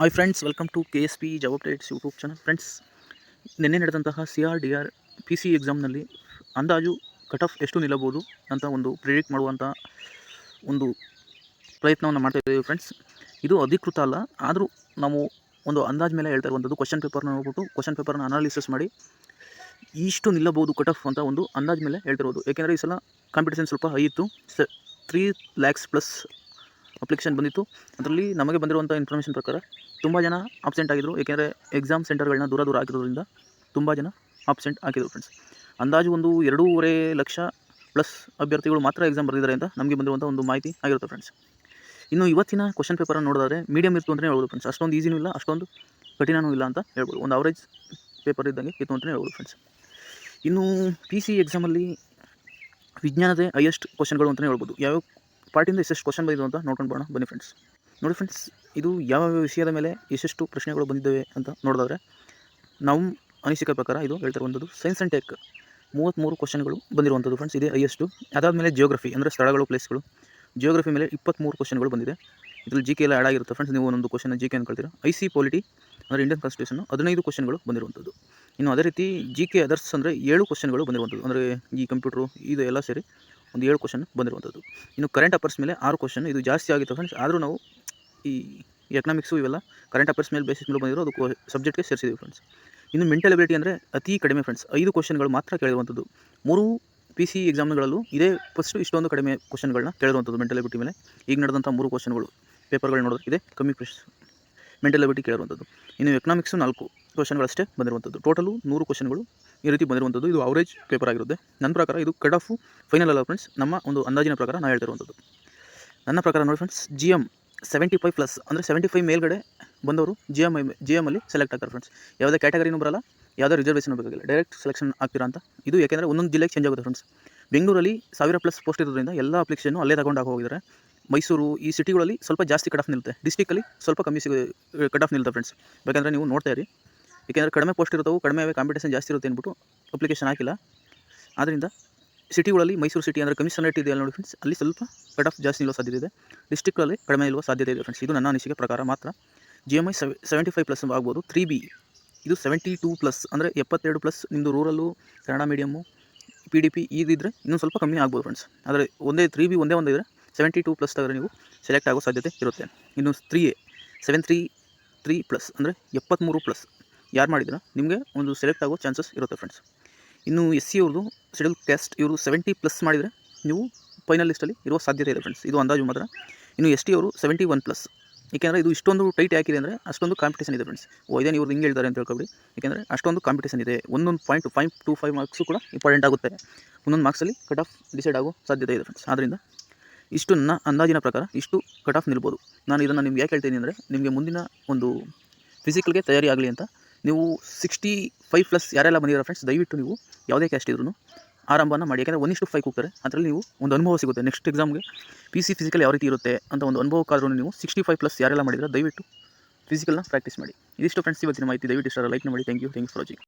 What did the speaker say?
Hi friends, welcome to KSP job updates YouTube channel. Friends, ನಿನ್ನೆ ನಡೆದಂತಹ CRDR PC ಎಕ್ಸಾಮ್ನಲ್ಲಿ ಅಂದಾಜು cut off ಎಷ್ಟು ನಿಲ್ಲಬಹುದು ಅಂತ ಒಂದು ಪ್ರಿಡಿಕ್ಟ್ ಮಾಡುವಂಥ ಒಂದು ಪ್ರಯತ್ನವನ್ನು ಮಾಡ್ತಾ ಇದ್ದೀವಿ ಫ್ರೆಂಡ್ಸ್. ಇದು ಅಧಿಕೃತ ಅಲ್ಲ, ಆದರೂ ನಾವು ಒಂದು ಅಂದಾಜು ಮೇಲೆ ಹೇಳ್ತಾ ಇರುವಂಥದ್ದು. ಕ್ವಶನ್ ಪೇಪರ್ನ ನೋಡ್ಬಿಟ್ಟು ಕ್ವಶನ್ ಪೇಪರ್ನ ಅನಾಲಿಸಿಸ್ ಮಾಡಿ ಇಷ್ಟು ನಿಲ್ಲಬಹುದು ಕಟ್ ಆಫ್ ಅಂತ ಒಂದು ಅಂದಾಜು ಮೇಲೆ ಹೇಳ್ತಿರೋದು. ಏಕೆಂದರೆ ಈ ಸಲ ಕಾಂಪಿಟೇಷನ್ ಸ್ವಲ್ಪ ಹೈ ಇತ್ತು. 3 lakhs ಪ್ಲಸ್ ಅಪ್ಲಿಕೇಶನ್ ಬಂದಿತ್ತು. ಅದರಲ್ಲಿ ನಮಗೆ ಬಂದಿರುವಂಥ ಇನ್ಫಾರ್ಮೇಷನ್ ಪ್ರಕಾರ ತುಂಬ ಜನ ಆಬ್ಸೆಂಟ್ ಆಗಿದ್ದರು. ಏಕೆಂದರೆ ಎಕ್ಸಾಮ್ ಸೆಂಟರ್ಗಳನ್ನ ದೂರ ಹಾಕಿರೋದ್ರಿಂದ ತುಂಬ ಜನ ಆಬ್ಸೆಂಟ್ ಆಗಿದ್ರು ಫ್ರೆಂಡ್ಸ್. ಅಂದಾಜು ಒಂದು 2.5 ಲಕ್ಷ ಪ್ಲಸ್ ಅಭ್ಯರ್ಥಿಗಳು ಮಾತ್ರ ಎಕ್ಸಾಮ್ ಬರೆದಿದ್ದಾರೆ ಅಂತ ನಮಗೆ ಬಂದಿರುವಂಥ ಒಂದು ಮಾಹಿತಿ ಆಗಿರುತ್ತೆ ಫ್ರೆಂಡ್ಸ್. ಇನ್ನು ಇವತ್ತಿನ ಕ್ವಶನ್ ಪೇಪರನ್ನು ನೋಡಿದ್ರೆ ಮೀಡಿಯಮ್ ಇತ್ತು ಅಂತಲೇ ಹೇಳ್ಬೋದು ಫ್ರೆಂಡ್ಸ್. ಅಷ್ಟೊಂದು ಈಸಿನೂ ಇಲ್ಲ, ಅಷ್ಟೊಂದು ಕಠಿಣವೂ ಇಲ್ಲ ಅಂತ ಹೇಳ್ಬೋದು. ಒಂದು ಅವರೇಜ್ ಪೇಪರ್ ಇದ್ದಂಗೆ ಇತ್ತು ಅಂತಲೇ ಹೇಳ್ಬೋದು ಫ್ರೆಂಡ್ಸ್. ಇನ್ನು PC ಎಕ್ಸಾಮಲ್ಲಿ ವಿಜ್ಞಾನದೇ ಹೈಯೆಸ್ಟ್ ಕ್ವಶನ್ಗಳು ಅಂತಲೇ ಹೇಳ್ಬೋದು. ಯಾವ್ಯಾವ ಪಾರ್ಟಿಯಿಂದ ಎಷ್ಟೆಷ್ಟು ಕ್ವಶನ್ ಬಂದಿದ್ದು ಅಂತ ನೋಡ್ಕೊಂಡು ಬರೋಣ ಬನ್ನಿ ಫ್ರೆಂಡ್ಸ್. ನೋಡಿ ಫ್ರೆಂಡ್ಸ್, ಇದು ಯಾವ ವಿಷಯದ ಮೇಲೆ ಎಷ್ಟೆಷ್ಟು ಪ್ರಶ್ನೆಗಳು ಬಂದಿದ್ದಾವೆ ಅಂತ ನೋಡಿದ್ರೆ ನಾವು ಅನಿಸಿಕೆ ಪ್ರಕಾರ ಇದು ಹೇಳ್ತಿರುವಂಥದ್ದು ಸೈನ್ಸ್ ಆ್ಯಂಡ್ ಟೆಕ್ 33 ಕ್ವಶನ್ಗಳು ಬಂದಿರುವಂಥದ್ದು ಫ್ರೆಂಡ್ಸ್. ಇದೇ ಹೈಯೆಸ್ಟು. ಅದಾದಮೇಲೆ ಜಿಯೋಗ್ರಫಿ ಅಂದರೆ ಸ್ಥಳಗಳು, ಪ್ಲೇಸ್ಗಳು, ಜಿಯೋಗ್ರಫಿ ಮೇಲೆ 23 ಕ್ವಶನ್ಗಳು ಬಂದಿದೆ. ಇದರಲ್ಲಿ GK ಎಲ್ಲ ಆ್ಯಡ್ ಆಗಿರುತ್ತೆ ಫ್ರೆಂಡ್ಸ್. ನೀವು ಒಂದೊಂದು ಕ್ವಶನ್ GK ಅನ್ಕೊಳ್ತೀರಾ. IC ಪೊಲಿಟಿ ಅಂದರೆ ಇಂಡಿಯನ್ ಕಾನ್ಸ್ಟಿಟ್ಯೂಷನ್ 15 ಕ್ವಶನ್ಗಳು ಬಂದಿರುವಂಥದ್ದು. ಇನ್ನು ಅದೇ ರೀತಿ GK ಅದರ್ಸ್ ಅಂದರೆ 7 ಕ್ವಶನ್ಗಳು ಬಂದಿರುವಂಥದ್ದು. ಅಂದರೆ ಈ ಕಂಪ್ಯೂಟ್ರು ಇದು ಎಲ್ಲ ಸೇರಿ ಒಂದು 7 ಕ್ವಶನ್ ಬಂದಿರುವಂಥದ್ದು. ಇನ್ನು ಕರೆಂಟ್ ಅಫೇರ್ಸ್ ಮೇಲೆ 6 ಕ್ವಶನ್. ಇದು ಜಾಸ್ತಿ ಆಗಿತ್ತು ಫ್ರೆಂಡ್ಸ್. ಆದರೂ ನಾವು ಈ ಎಕನಾಮಿಕ್ಸು ಇವೆಲ್ಲ ಕರೆಂಟ್ ಅಫೇರ್ಸ್ ಮೇಲೆ ಬೇಸಿಸ್ ಮೇಲೆ ಬಂದಿರೋ ಅದು ಸಬ್ಜೆಕ್ಟ್ಗೆ ಸೇರಿಸಿದ್ದೀವಿ ಫ್ರೆಂಡ್ಸ್. ಇನ್ನು ಮೆಂಟಲ್ ಎಬಿಲಿಟಿ ಅಂದರೆ ಅತಿ ಕಡಿಮೆ ಫ್ರೆಂಡ್ಸ್. 5 ಕ್ವಶನ್ಗಳು ಮಾತ್ರ ಕೇಳಿರುವಂಥದ್ದು. 3 PC ಎಕ್ಸಾಮ್ಗಳಲ್ಲೂ ಇದೇ ಫಸ್ಟು ಇಷ್ಟೊಂದು ಕಡಿಮೆ ಕ್ವಶನ್ಗಳನ್ನ ಕೇಳಿರುವಂಥದ್ದು ಮೆಂಟಲ್ ಎಬಿಲಿಟಿ ಮೇಲೆ. ಈಗ ನಡೆದಂಥ 3 ಕ್ವಶನ್ಗಳು ಪೇಪರ್ಗಳು ನೋಡಿದ್ರೆ ಇದೇ ಕಮ್ಮಿ ಮೆಂಟಲ್ ಎಬಿಲಿಟಿ ಕೇಳಿರುವಂಥದ್ದು. ಇನ್ನು ಎಕನಾಮಿಕ್ಸು 4 ಕ್ವಶನ್ಗಳಷ್ಟೇ ಬಂದಿರುವಂಥದ್ದು. ಟೋಟಲು 100 ಕ್ವಶನ್ಗಳು ಈ ರೀತಿ ಬಂದಿರುವಂಥದ್ದು. ಇದು ಅವರೇಜ್ ಪೇಪರ್ ಆಗಿರುತ್ತೆ. ನನ್ನ ಪ್ರಕಾರ ಇದು ಕಟ್ ಆಫು ಫೈನಲ್ ಅಲ್ಲ ಫ್ರೆಂಡ್ಸ್. ನಮ್ಮ ಒಂದು ಅಂದಾಜಿನ ಪ್ರಕಾರ ನಾನು ಹೇಳ್ತಿರುವಂಥದ್ದು. ನನ್ನ ಪ್ರಕಾರ ನೋಡಿ ಫ್ರೆಂಡ್ಸ್, GM 75 ಪ್ಲಸ್ ಅಂದರೆ 75 ಮೇಲ್ಗಡೆ ಬಂದವರು GM ಅಲ್ಲಿ ಸೆಲೆಕ್ಟ್ ಆಗ್ತಾರೆ ಫ್ರೆಂಡ್ಸ್. ಯಾವುದೇ ಕ್ಯಾಟಗರಿನೂ ಬರಲ್ಲ, ಯಾವುದೇ ರಿಸರ್ವೇಷನ್ ಬೇಕಾಗಿಲ್ಲ, ಡೈರೆಕ್ಟ್ ಸೆಲೆಕ್ಷನ್ ಆಗ್ತೀರಾ ಅಂತ. ಇದು ಯಾಕೆಂದರೆ ಒಂದೊಂದು ಜಿಲ್ಲೆಗೆ ಚೇಂಜ್ ಆಗುತ್ತೆ ಫ್ರೆಂಡ್ಸ್. ಬೆಂಗಳೂರಲ್ಲಿ 1000 ಪ್ಲಸ್ ಪೋಸ್ಟ್ ಇರೋದ್ರಿಂದ ಎಲ್ಲ ಅಪ್ಲಿಕೇಶನ್ನು ಅಲ್ಲೇ ತಗೊಂಡು ಹೋಗಿದ್ದಾರೆ. ಮೈಸೂರು ಈ ಸಿಟಿಗಳಲ್ಲಿ ಸ್ವಲ್ಪ ಜಾಸ್ತಿ ಕಟ್ ಆಫ್ ನಿಲ್ಲುತ್ತೆ. ಡಿಸ್ಟಿಕಲ್ಲಿ ಸ್ವಲ್ಪ ಕಮ್ಮಿ ಕಟ್ ಆಫ್ ನಿಲ್ಲುತ್ತೆ ಫ್ರೆಂಡ್ಸ್. ಬೇಕಂದರೆ ನೀವು ನೋಡ್ತಾ ಇರಿ. ಏಕೆಂದರೆ ಕಡಿಮೆ ಪೋಸ್ಟ್ ಇರುತ್ತವೆ, ಕಡಿಮೆ ಕಾಂಪಿಟೇಷನ್ ಜಾಸ್ತಿ ಇರುತ್ತೆ ಅಂದ್ಬಿಟ್ಟು ಅಪ್ಲಿಕೇಶನ್ ಹಾಕಿಲ್ಲ. ಆದ್ದರಿಂದ ಸಿಟಿಗಳಲ್ಲಿ ಮೈಸೂರು ಸಿಟಿ ಅಂದರೆ ಕಮಿಷನರೇಟ್ ಇದೆಯಲ್ಲ ನೋಡಿ ಫ್ರೆಂಡ್ಸ್, ಅಲ್ಲಿ ಸ್ವಲ್ಪ ಕಟ್ ಆಫ್ ಜಾಸ್ತಿ ನಿಲ್ಲೋ ಸಾಧ್ಯತೆ ಇದೆ. ಡಿಸ್ಟಿಕ್ಗಳಲ್ಲಿ ಕಡಿಮೆ ನಿಲ್ಲುವ ಸಾಧ್ಯತೆ ಇದೆ ಫ್ರೆಂಡ್ಸ್. ಇದು ನನ್ನ ಅನಿಸಿಕೆ ಪ್ರಕಾರ ಮಾತ್ರ. GMI 75 ಪ್ಲಸ್ ಆಗ್ಬೋದು. 3B ಇದು 72 ಪ್ಲಸ್ ಅಂದರೆ 72 ಪ್ಲಸ್. ನಿಮ್ಮದು ರೂರಲ್ಲು, ಕನ್ನಡ ಮೀಡಿಯಮ್ಮು, PDP ಇದಿದ್ದರೆ ಇನ್ನೊಂದು ಸ್ವಲ್ಪ ಕಮ್ಮಿ ಆಗ್ಬೋದು ಫ್ರೆಂಡ್ಸ್. ಆದರೆ 3B ಒಂದೇ ಇದ್ದರೆ 72 ಪ್ಲಸ್ ತಗರೆ ನೀವು ಸೆಲೆಕ್ಟ್ ಆಗೋ ಸಾಧ್ಯತೆ ಇರುತ್ತೆ. ಇನ್ನು 3A 733 ಪ್ಲಸ್ ಅಂದರೆ 73 ಪ್ಲಸ್ ಯಾರು ಮಾಡಿದ್ರೆ ನಿಮಗೆ ಒಂದು ಸೆಲೆಕ್ಟ್ ಆಗೋ ಚಾನ್ಸಸ್ ಇರುತ್ತೆ ಫ್ರೆಂಡ್ಸ್. ಇನ್ನು SC ಅವ್ರದ್ದು ಶೆಡ್ಯೂಲ್ ಕ್ಯಾಸ್ಟ್ ಇವರು 70 ಪ್ಲಸ್ ಮಾಡಿದರೆ ನೀವು ಫೈನಲ್ ಲಿಸ್ಟಲ್ಲಿ ಇರುವ ಸಾಧ್ಯತೆ ಇದೆ ಫ್ರೆಂಡ್ಸ್. ಇದು ಅಂದಾಜು ಮಾತ್ರ. ಇನ್ನು ST ಅವರು 71 ಪ್ಲಸ್. ಏಕೆಂದರೆ ಇದು ಇಷ್ಟೊಂದು ಟೈಟ್ ಯಾಕಿದೆ ಅಂದರೆ ಅಷ್ಟೊಂದು ಕಾಂಪಿಟೇಷನ್ ಇದೆ ಫ್ರೆಂಡ್ಸ್. ಇದೇನು ಇವ್ರು ಹಿಂಗೆ ಹೇಳ್ತಾರೆ ಅಂತ ಹೇಳ್ಕೊಬಿಡಿ. ಏಕೆಂದರೆ ಅಷ್ಟೊಂದು ಕಾಂಪಿಟೇಷನ್ ಇದೆ. ಒಂದೊಂದು 0.525 ಮಾರ್ಕ್ಸು ಕೂಡ ಇಂಪಾರ್ಟೆಂಟ್ ಆಗುತ್ತೆ. ಒಂದೊಂದು ಮಾರ್ಕ್ಸಲ್ಲಿ ಕಟ್ ಆಫ್ ಡಿಸೈಡ್ ಆಗೋ ಸಾಧ್ಯತೆ ಇದೆ ಫ್ರೆಂಡ್ಸ್. ಆದ್ದರಿಂದ ಇಷ್ಟು ನನ್ನ ಅಂದಾಜಿನ ಪ್ರಕಾರ ಇಷ್ಟು ಕಟ್ ಆಫ್ ನಿಲ್ಬೋದು. ನಾನು ಇದನ್ನು ನಿಮ್ಗೆ ಯಾಕೆ ಹೇಳ್ತೀನಿ ಅಂದರೆ ನಿಮಗೆ ಮುಂದಿನ ಒಂದು ಫಿಸಿಕಲ್ಗೆ ತಯಾರಿ ಆಗಲಿ ಅಂತ. ನೀವು 65 ಪ್ಲಸ್ ಯಾರೆಲ್ಲ ಬಂದಿದ್ದಾರೆ ಫ್ರೆಂಡ್ಸ್, ದಯವಿಟ್ಟು ನೀವು ಯಾವುದೇ ಕ್ಯಾಸ್ಟ್ ಇದ್ರೂ ಆರಂಭನ ಮಾಡಿ. ಯಾಕೆಂದರೆ 1:5 ಕೂಗ್ತಾರೆ. ಅದರಲ್ಲಿ ನೀವು ಒಂದು ಅನುಭವ ಸಿಗುತ್ತೆ. ನೆಕ್ಸ್ಟ್ ಎಕ್ಸಾಮ್ಗೆ PC ಫಿಸಿಕಲ್ ಯಾವ ರೀತಿ ಇರುತ್ತೆ ಅಂತ ಒಂದು ಅನುಭವಕ್ಕಾದ್ರೂ ನೀವು 65 ಪ್ಲಸ್ ಯಾರೆಲ್ಲ ಮಾಡಿದರೆ ದಯವಿಟ್ಟು ಫಿಸಿಕಲ್ನ ಪ್ರಾಕ್ಟೀಸ್ ಮಾಡಿ. ಇದಿಷ್ಟು ಫ್ರೆಂಡ್ಸ್ ಇವತ್ತಿನ ಮಾಹಿತಿ. ದಯವಿಟ್ಟು ಇಷ್ಟ ಲೈಕ್ ಮಾಡಿ. Thank you for watching.